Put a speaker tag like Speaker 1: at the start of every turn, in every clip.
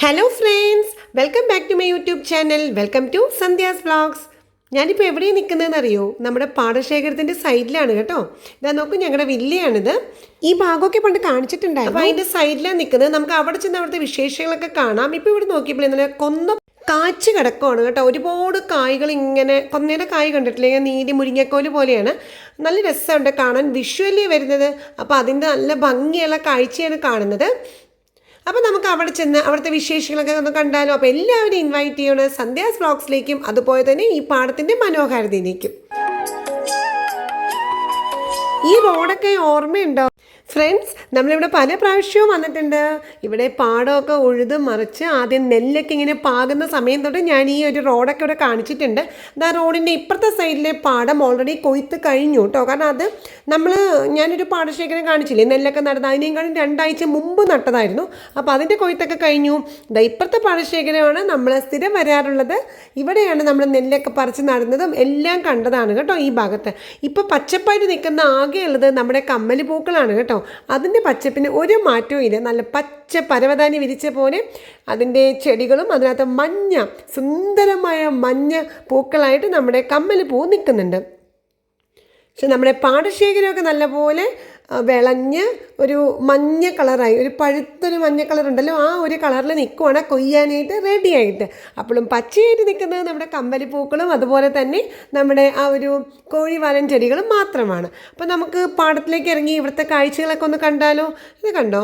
Speaker 1: Hello friends, welcome back to my YouTube channel. Welcome to Sandhya's vlogs. ഞാനിപ്പോൾ എവിടെയാണ് നിൽക്കുന്നതെന്ന് അറിയോ? നമ്മുടെ പാടശേഖരത്തിൻ്റെ സൈഡിലാണ് കേട്ടോ. ഇതാ നോക്കൂ, ഞങ്ങളുടെ വില്ലയാണിത്. ഈ ഭാഗമൊക്കെ പണ്ട് കാണിച്ചിട്ടുണ്ടായിരുന്നു. അപ്പോൾ അതിൻ്റെ സൈഡിലാണ് നിൽക്കുന്നത്. നമുക്ക് അവിടെ ചെന്ന് അവിടുത്തെ വിശേഷങ്ങളൊക്കെ കാണാം. ഇപ്പോൾ ഇവിടെ നോക്കിയപ്പോൾ ഇന്നലെ കൊന്ന കാച്ച് കിടക്കുവാണ് കേട്ടോ. ഒരുപാട് കായ്കൾ ഇങ്ങനെ, കൊന്നയുടെ കായ് കണ്ടിട്ടില്ലേ? നീലി മുരിങ്ങക്കോല് പോലെയാണ്. നല്ല രസമുണ്ട് കാണാൻ, വിഷ്വലി വരുന്നത്. അപ്പോൾ അതിൻ്റെ നല്ല ഭംഗിയുള്ള കാഴ്ചയാണ് കാണുന്നത്. അപ്പോൾ നമുക്ക് അവിടെ ചെന്ന് അവിടുത്തെ വിശേഷങ്ങളൊക്കെ ഒന്ന് കണ്ടാലോ? അപ്പോൾ എല്ലാവരും ഇൻവൈറ്റ് ചെയ്യണം സന്ധ്യാസ് വ്ളോഗ്സിലേക്കും, അതുപോലെ തന്നെ ഈ പാടത്തിൻ്റെ മനോഹാരിതയിലേക്കും. ഈ റോഡൊക്കെ ഓർമ്മയുണ്ടോ ഫ്രണ്ട്സ്? നമ്മളിവിടെ പല പ്രാവശ്യവും വന്നിട്ടുണ്ട്. ഇവിടെ പാടമൊക്കെ ഉഴുത് മറിച്ച് ആദ്യം നെല്ലൊക്കെ ഇങ്ങനെ പാകുന്ന സമയം തൊട്ട് ഞാൻ ഈ ഒരു റോഡൊക്കെ ഇവിടെ കാണിച്ചിട്ടുണ്ട്. ആ റോഡിൻ്റെ ഇപ്പുറത്തെ സൈഡിലെ പാടം ഓൾറെഡി കൊയ്ത്ത് കഴിഞ്ഞു കേട്ടോ. കാരണം അത് ഞാനൊരു പാടശേഖരം കാണിച്ചില്ലേ, നെല്ലൊക്കെ നടന്നത് അതിനേക്കാളും 2 ആഴ്ച മുമ്പ് നട്ടതായിരുന്നു. അപ്പോൾ അതിൻ്റെ കൊയ്ത്തൊക്കെ കഴിഞ്ഞു. ഇപ്പുറത്തെ പാടശേഖരമാണ് നമ്മൾ സ്ഥിരം വരാറുള്ളത്. ഇവിടെയാണ് നമ്മൾ നെല്ലൊക്കെ പറിച്ച് നടുന്നതും എല്ലാം കണ്ടതാണ് കേട്ടോ. ഈ ഭാഗത്ത് ഇപ്പോൾ പച്ചപ്പായിട്ട് നിൽക്കുന്ന ആകെയുള്ളത് നമ്മുടെ കമ്മല് പൂക്കളാണ് കേട്ടോ. അതിൻ്റെ പച്ചപ്പിന് ഒരു മാറ്റവും ഇല്ല. നല്ല പച്ച പരവതാനി വിരിച്ച പോലെ അതിൻ്റെ ചെടികളും അതിനകത്ത് മഞ്ഞ, സുന്ദരമായ മഞ്ഞ പൂക്കളായിട്ട് നമ്മുടെ കമ്മല് പൂ നിൽക്കുന്നുണ്ട്. പക്ഷെ നമ്മുടെ പാടശേഖരമൊക്കെ നല്ലപോലെ വിളഞ്ഞ് ഒരു മഞ്ഞ കളറായി, ഒരു പഴുത്തൊരു മഞ്ഞ കളറുണ്ടല്ലോ, ആ ഒരു കളറിൽ നിൽക്കുവാണ് കൊയ്യാനായിട്ട് റെഡിയായിട്ട്. അപ്പോഴും പച്ചയായിട്ട് നിൽക്കുന്നത് നമ്മുടെ കമ്പലിപ്പൂക്കളും അതുപോലെ തന്നെ നമ്മുടെ ആ ഒരു കോഴിവാലൻ ചെടികളും മാത്രമാണ്. അപ്പോൾ നമുക്ക് പാടത്തിലേക്ക് ഇറങ്ങി ഇവിടുത്തെ കാഴ്ചകളൊക്കെ ഒന്ന് കണ്ടാലോ? ഇത് കണ്ടോ,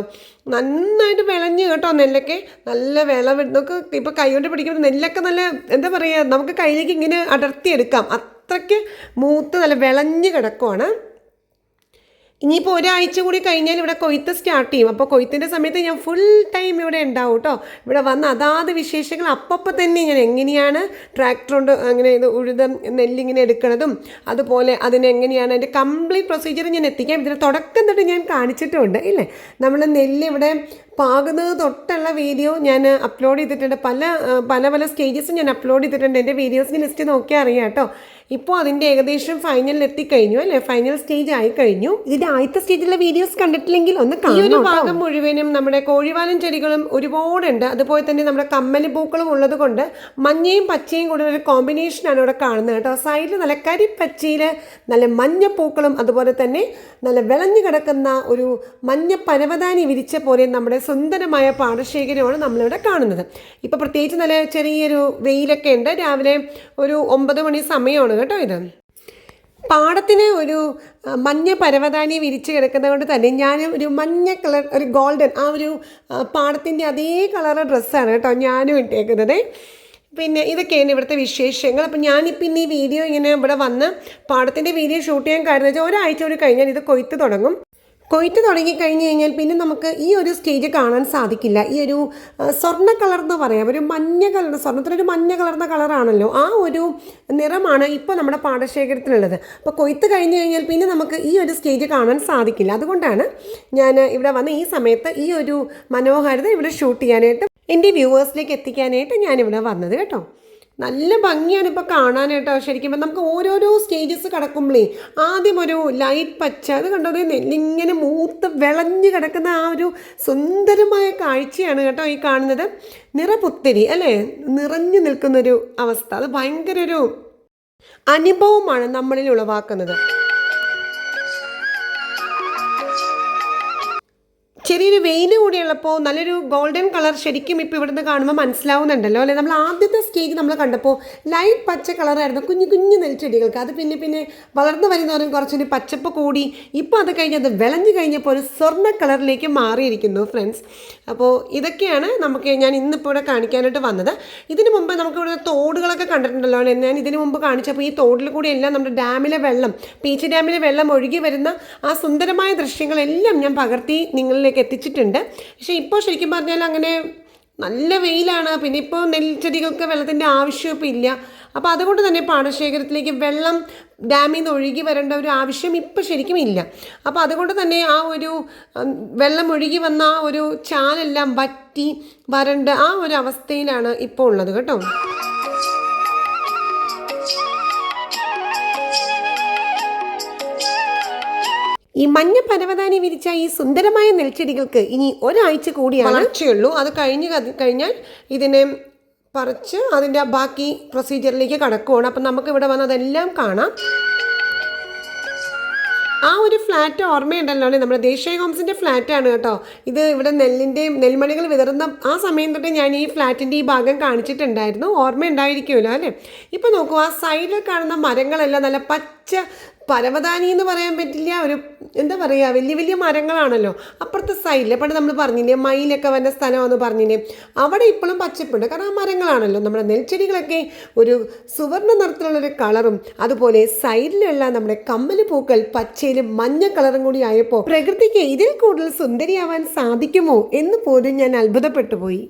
Speaker 1: നന്നായിട്ട് വിളഞ്ഞ് കേട്ടോ. നെല്ലൊക്കെ നല്ല നമുക്ക് ഇപ്പോൾ കൈകൊണ്ട് പിടിക്കുമ്പോൾ നെല്ലൊക്കെ നല്ല എന്താ പറയുക, നമുക്ക് കയ്യിലേക്ക് ഇങ്ങനെ അടർത്തിയെടുക്കാം. അത്രയ്ക്ക് മൂത്ത് നല്ല വിളഞ്ഞ് കിടക്കുവാണ്. ഇനിയിപ്പോൾ ഒരാഴ്ച കൂടി കഴിഞ്ഞാൽ ഇവിടെ കൊയ്ത്ത് സ്റ്റാർട്ട് ചെയ്യും. അപ്പോൾ കൊയ്ത്തിൻ്റെ സമയത്ത് ഞാൻ ഫുൾ ടൈം ഇവിടെ ഉണ്ടാവും കേട്ടോ. ഇവിടെ വന്ന് അതാത് വിശേഷങ്ങൾ അപ്പം തന്നെ ഞാൻ എങ്ങനെയാണ് ട്രാക്ടർ കൊണ്ട് അങ്ങനെ ഇത് ഉഴുത നെല്ലിങ്ങനെ എടുക്കണതും അതുപോലെ അതിനെങ്ങനെയാണ് അതിൻ്റെ കംപ്ലീറ്റ് പ്രൊസീജിയർ ഞാൻ എത്തിക്കാം. ഇതിന് തുടക്കം തൊട്ട് ഞാൻ കാണിച്ചിട്ടുമുണ്ട് ഇല്ലേ. നമ്മൾ നെല്ല് ഇവിടെ പാകുന്നത് തൊട്ടുള്ള വീഡിയോ ഞാൻ അപ്ലോഡ് ചെയ്തിട്ടുണ്ട്. പല സ്റ്റേജസും ഞാൻ അപ്ലോഡ് ചെയ്തിട്ടുണ്ട്. എൻ്റെ വീഡിയോസിന് ലിസ്റ്റ് നോക്കിയാൽ അറിയാം കേട്ടോ. ഇപ്പോൾ അതിൻ്റെ ഏകദേശം ഫൈനലിൽ എത്തിക്കഴിഞ്ഞു അല്ലേ, ഫൈനൽ സ്റ്റേജ് ആയി കഴിഞ്ഞു. ഇതിൻ്റെ ആദ്യത്തെ സ്റ്റേജിലുള്ള വീഡിയോസ് കണ്ടിട്ടില്ലെങ്കിൽ ഒന്ന് കാണും. ഈ ഒരു ഭാഗം മുഴുവനും നമ്മുടെ കോഴിവാലൻ ചെടികളും ഒരുപാടുണ്ട്. അതുപോലെ തന്നെ നമ്മുടെ കമ്മലി പൂക്കളും ഉള്ളത് കൊണ്ട് മഞ്ഞയും പച്ചയും കൂടെ ഒരു കോമ്പിനേഷനാണ് ഇവിടെ കാണുന്നത് കേട്ടോ. സൈഡിൽ നല്ല കരിപ്പച്ചയിൽ നല്ല മഞ്ഞപ്പൂക്കളും അതുപോലെ തന്നെ നല്ല വിളഞ്ഞു കിടക്കുന്ന ഒരു മഞ്ഞ പരവതാനി വിരിച്ച പോലെ നമ്മുടെ സുന്ദരമായ പാടശേഖരമാണ് നമ്മളിവിടെ കാണുന്നത്. ഇപ്പോൾ പ്രത്യേകിച്ച് നല്ല ചെറിയൊരു വെയിലൊക്കെ ഉണ്ട്. രാവിലെ ഒരു 9 മണി സമയമാണ് കേട്ടോ. ഇത് പാടത്തിന് ഒരു മഞ്ഞ പരവതാനി വിരിച്ച് കിടക്കുന്നത് കൊണ്ട് തന്നെ ഞാൻ ഒരു മഞ്ഞ കളർ, ഒരു ഗോൾഡൻ, ആ ഒരു പാടത്തിൻ്റെ അതേ കളർ ഡ്രസ്സാണ് കേട്ടോ ഞാനും ഇട്ടേക്കുന്നത്. പിന്നെ ഇതൊക്കെയാണ് ഇവിടുത്തെ വിശേഷങ്ങൾ. അപ്പം ഞാനിപ്പോൾ ഇന്ന് ഈ വീഡിയോ ഇങ്ങനെ ഇവിടെ വന്ന് പാടത്തിൻ്റെ വീഡിയോ ഷൂട്ട് ചെയ്യാൻ കാരണം വെച്ചാൽ ഒരാഴ്ച കൂടി കഴിഞ്ഞാൽ ഇത് കൊയ്ത്ത് തുടങ്ങും. കൊയ്ത്ത് തുടങ്ങിക്കഴിഞ്ഞ് കഴിഞ്ഞാൽ പിന്നെ നമുക്ക് ഈ ഒരു സ്റ്റേജ് കാണാൻ സാധിക്കില്ല. ഈ ഒരു സ്വർണ്ണ കളർ എന്ന് പറയാം, ഒരു മഞ്ഞ കളർ, സ്വർണ്ണത്തിനൊരു മഞ്ഞ കളർന്ന കളറാണല്ലോ, ആ ഒരു നിറമാണ് ഇപ്പോൾ നമ്മുടെ പാടശേഖരത്തിനുള്ളത്. അപ്പോൾ കൊയ്ത്ത് കഴിഞ്ഞ് കഴിഞ്ഞാൽ പിന്നെ നമുക്ക് ഈ ഒരു സ്റ്റേജ് കാണാൻ സാധിക്കില്ല. അതുകൊണ്ടാണ് ഞാൻ ഇവിടെ വന്ന് ഈ സമയത്ത് ഈ ഒരു മനോഹാരിത ഇവിടെ ഷൂട്ട് ചെയ്യാനായിട്ട് എൻ്റെ വ്യൂവേഴ്സിലേക്ക് എത്തിക്കാനായിട്ട് ഞാനിവിടെ വന്നത് കേട്ടോ. നല്ല ഭംഗിയാണ് ഇപ്പോൾ കാണാനായിട്ടോ. ശരിക്കും നമുക്ക് ഓരോരോ സ്റ്റേജസ് കിടക്കുമ്പോഴേ ആദ്യം ഒരു ലൈറ്റ് പച്ച, അത് കണ്ടോ, നെല്ലിങ്ങനെ മൂത്ത് വിളഞ്ഞ് കിടക്കുന്ന ആ ഒരു സുന്ദരമായ കാഴ്ചയാണ് കേട്ടോ ഈ കാണുന്നത്. നിറപുത്തരി അല്ലേ, നിറഞ്ഞു നിൽക്കുന്നൊരു അവസ്ഥ, അത് ഭയങ്കര ഒരു അനുഭവമാണ് നമ്മളിൽ ഉളവാക്കുന്നത്. ചെറിയൊരു വെയിൽ കൂടിയുള്ളപ്പോൾ നല്ലൊരു ഗോൾഡൻ കളർ ശരിക്കും ഇപ്പോൾ ഇവിടുന്ന് കാണുമ്പോൾ മനസ്സിലാവുന്നുണ്ടല്ലോ അല്ലേ. നമ്മൾ ആദ്യത്തെ സ്റ്റേജ് നമ്മൾ കണ്ടപ്പോൾ ലൈറ്റ് പച്ച കളറായിരുന്നു കുഞ്ഞു കുഞ്ഞു നെൽച്ചെടികൾക്ക്. അത് പിന്നെ വളർന്നു വരുന്നവരും കുറച്ചൊരു പച്ചപ്പ് കൂടി. ഇപ്പോൾ അത് കഴിഞ്ഞ് അത് വിളഞ്ഞു കഴിഞ്ഞപ്പോൾ ഒരു സ്വർണ്ണ കളറിലേക്ക് മാറിയിരിക്കുന്നു ഫ്രണ്ട്സ്. അപ്പോൾ ഇതൊക്കെയാണ് ഞാൻ ഇന്നിപ്പോൾ ഇവിടെ കാണിക്കാനായിട്ട് വന്നത്. ഇതിനു മുമ്പ് നമുക്കിവിടെ തോടുകളൊക്കെ കണ്ടിട്ടുണ്ടല്ലോ അല്ലേ. ഞാൻ ഇതിനു മുമ്പ് കാണിച്ചപ്പോൾ ഈ തോടിൽ കൂടി എല്ലാം നമ്മുടെ ഡാമിലെ വെള്ളം, പീച്ച് ഡാമിലെ വെള്ളം ഒഴുകി വരുന്ന ആ സുന്ദരമായ ദൃശ്യങ്ങളെല്ലാം ഞാൻ പകർത്തി നിങ്ങളിലേക്ക് എത്തിച്ചിട്ടുണ്ട്. പക്ഷേ ഇപ്പോൾ ശരിക്കും പറഞ്ഞാൽ അങ്ങനെ നല്ല വെയിലാണ്. പിന്നെ ഇപ്പോൾ നെൽച്ചെടികൾക്ക് വെള്ളത്തിൻ്റെ ആവശ്യം ഇപ്പോൾ ഇല്ല. അപ്പോൾ അതുകൊണ്ട് തന്നെ പാടശേഖരത്തിലേക്ക് വെള്ളം ഡാമിൽ നിന്ന് ഒഴുകി വരേണ്ട ഒരു ആവശ്യം ഇപ്പോൾ ശരിക്കും ഇല്ല. അപ്പോൾ അതുകൊണ്ട് തന്നെ ആ ഒരു വെള്ളം ഒഴുകി വന്ന ആ ഒരു ചാലെല്ലാം വറ്റി വരണ്ട ആ ഒരു അവസ്ഥയിലാണ് ഇപ്പോൾ ഉള്ളത് കേട്ടോ. മഞ്ഞ പരവതാനി വിരിച്ച ഈ സുന്ദരമായ നെൽച്ചെടികൾക്ക് ഇനി ഒരാഴ്ച കൂടിയാണ് വളർച്ചയുള്ളൂ. അത് കഴിഞ്ഞാൽ ഇതിനെ പറിച്ച് അതിൻ്റെ ബാക്കി പ്രൊസീജിയറിലേക്ക് കടക്കുകയാണ്. അപ്പം നമുക്കിവിടെ വന്ന് അതെല്ലാം കാണാം. ആ ഒരു ഫ്ലാറ്റ് ഓർമ്മയുണ്ടല്ലോ അല്ലേ, നമ്മുടെ ദേശീയ ഹോംസിൻ്റെ ഫ്ലാറ്റാണ് കേട്ടോ ഇത്. ഇവിടെ നെൽമണികൾ വിതറുന്ന ആ സമയം തൊട്ട് ഞാൻ ഈ ഫ്ലാറ്റിൻ്റെ ഈ ഭാഗം കാണിച്ചിട്ടുണ്ടായിരുന്നു. ഓർമ്മയുണ്ടായിരിക്കുമല്ലോ അല്ലേ. ഇപ്പോൾ നോക്കൂ, ആ സൈഡിൽ കാണുന്ന മരങ്ങളെല്ലാം നല്ല പച്ച പരവതാനി എന്ന് പറയാൻ പറ്റില്ല, ഒരു എന്താ പറയുക, വലിയ വലിയ മരങ്ങളാണല്ലോ. അപ്പുറത്തെ സൈഡിൽ പണ്ട് നമ്മൾ പറഞ്ഞില്ലേ മയിലൊക്കെ വന്ന സ്ഥലമെന്ന് പറഞ്ഞില്ലേ, അവിടെ ഇപ്പോഴും പച്ചപ്പുണ്ട്. കാരണം ആ മരങ്ങളാണല്ലോ. നമ്മുടെ നെൽച്ചെടികളൊക്കെ ഒരു സുവർണ്ണ നിറത്തിലുള്ളൊരു കളറും അതുപോലെ സൈഡിലുള്ള നമ്മുടെ കമ്മൽ പൂക്കൾ പച്ചയിലും മഞ്ഞ കളറും കൂടി ആയപ്പോൾ പ്രകൃതിക്ക് ഇതിൽ കൂടുതൽ സുന്ദരിയാവാൻ സാധിക്കുമോ എന്ന് പോലും ഞാൻ അത്ഭുതപ്പെട്ടു പോയി.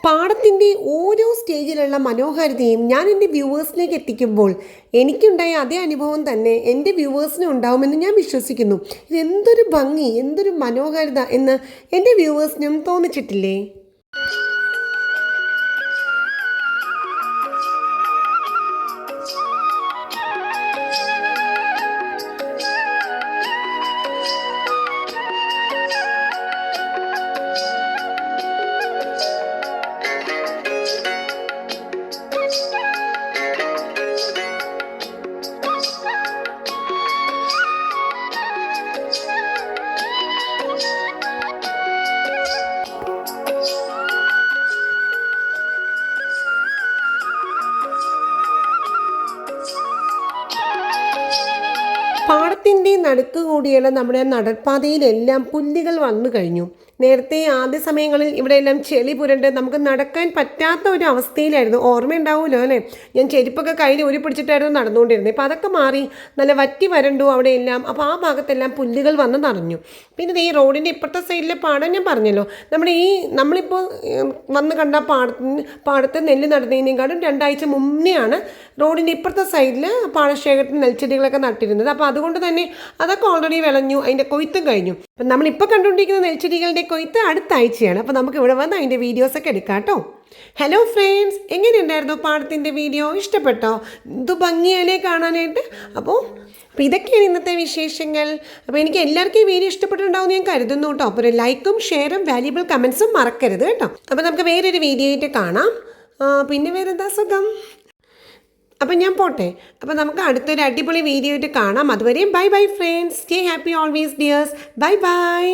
Speaker 1: പാടത്തിൻ്റെ ഓരോ സ്റ്റേജിലുള്ള മനോഹാരിതയും ഞാൻ എൻ്റെ വ്യൂവേഴ്സിലേക്ക് എത്തിക്കുമ്പോൾ എനിക്കുണ്ടായ അതേ അനുഭവം തന്നെ എൻ്റെ വ്യൂവേഴ്സിനും ഉണ്ടാവുമെന്ന് ഞാൻ വിശ്വസിക്കുന്നു. ഇതെന്തൊരു ഭംഗി, എന്തൊരു മനോഹാരിത എന്ന് എൻ്റെ വ്യൂവേഴ്സിനും തോന്നിച്ചിട്ടില്ലേ? പാടത്തിൻ്റെ നടുക്ക് കൂടിയുള്ള നമ്മുടെ നടപ്പാതയിലെല്ലാം പുല്ലുകൾ വന്നു കഴിഞ്ഞു. നേരത്തെ ആദ്യ സമയങ്ങളിൽ ഇവിടെയെല്ലാം ചെളി പുരണ്ട് നമുക്ക് നടക്കാൻ പറ്റാത്ത ഒരു അവസ്ഥയിലായിരുന്നു. ഓർമ്മയുണ്ടാവുമല്ലോ അല്ലേ, ഞാൻ ചെരുപ്പൊക്കെ കയ്യിൽ ഉരി പിടിച്ചിട്ടായിരുന്നു നടന്നുകൊണ്ടിരുന്നത്. ഇപ്പോൾ അതൊക്കെ മാറി നല്ല വറ്റി വരണ്ടു അവിടെയെല്ലാം. അപ്പോൾ ആ ഭാഗത്തെല്ലാം പുല്ലുകൾ വന്ന് നിറഞ്ഞു. പിന്നെ ഈ റോഡിൻ്റെ ഇപ്പുറത്തെ സൈഡിലെ പാടം ഞാൻ പറഞ്ഞല്ലോ, നമ്മളിപ്പോൾ വന്ന് കണ്ട പാടത്ത് നെല്ല് നടുന്നതിനേക്കാളും 2 ആഴ്ച മുന്നെയാണ് റോഡിൻ്റെ ഇപ്പുറത്തെ സൈഡിൽ പാടശേഖരത്തിൽ നെൽച്ചെടികളൊക്കെ നട്ടിരുന്നത്. അപ്പോൾ അതുകൊണ്ട് തന്നെ അതൊക്കെ ഓൾറെഡി വിളഞ്ഞു, അതിൻ്റെ കൊയ്ത്തും കഴിഞ്ഞു. അപ്പം നമ്മളിപ്പോൾ കണ്ടുകൊണ്ടിരിക്കുന്ന നെൽച്ചെടികളുടെ കൊയ്ത്ത് അടുത്ത ആഴ്ചയാണ്. അപ്പോൾ നമുക്ക് ഇവിടെ വന്ന് അതിൻ്റെ വീഡിയോസൊക്കെ എടുക്കാം കേട്ടോ. ഹലോ ഫ്രണ്ട്സ്, എങ്ങനെയുണ്ടായിരുന്നു പാടത്തിൻ്റെ വീഡിയോ? ഇഷ്ടപ്പെട്ടോ? ഇത് ഭംഗിയാലേ കാണാനായിട്ട്. അപ്പോൾ ഇതൊക്കെയാണ് ഇന്നത്തെ വിശേഷങ്ങൾ. അപ്പോൾ എനിക്ക് എല്ലാവർക്കും ഈ വീഡിയോ ഇഷ്ടപ്പെട്ടിട്ടുണ്ടാവും ഞാൻ കരുതുന്നു കേട്ടോ. അപ്പോൾ ഒരു ലൈക്കും ഷെയറും വാല്യുബിൾ കമൻസും മറക്കരുത് കേട്ടോ. അപ്പോൾ നമുക്ക് വേറൊരു വീഡിയോ ആയിട്ട് കാണാം. പിന്നെ വേറെന്താ സുഖം. അപ്പം ഞാൻ പോട്ടെ. അപ്പോൾ നമുക്ക് അടുത്തൊരു അടിപൊളി വീഡിയോ ആയിട്ട് കാണാം. അതുവരെയും bye bye friends. Stay happy always dears. Bye by.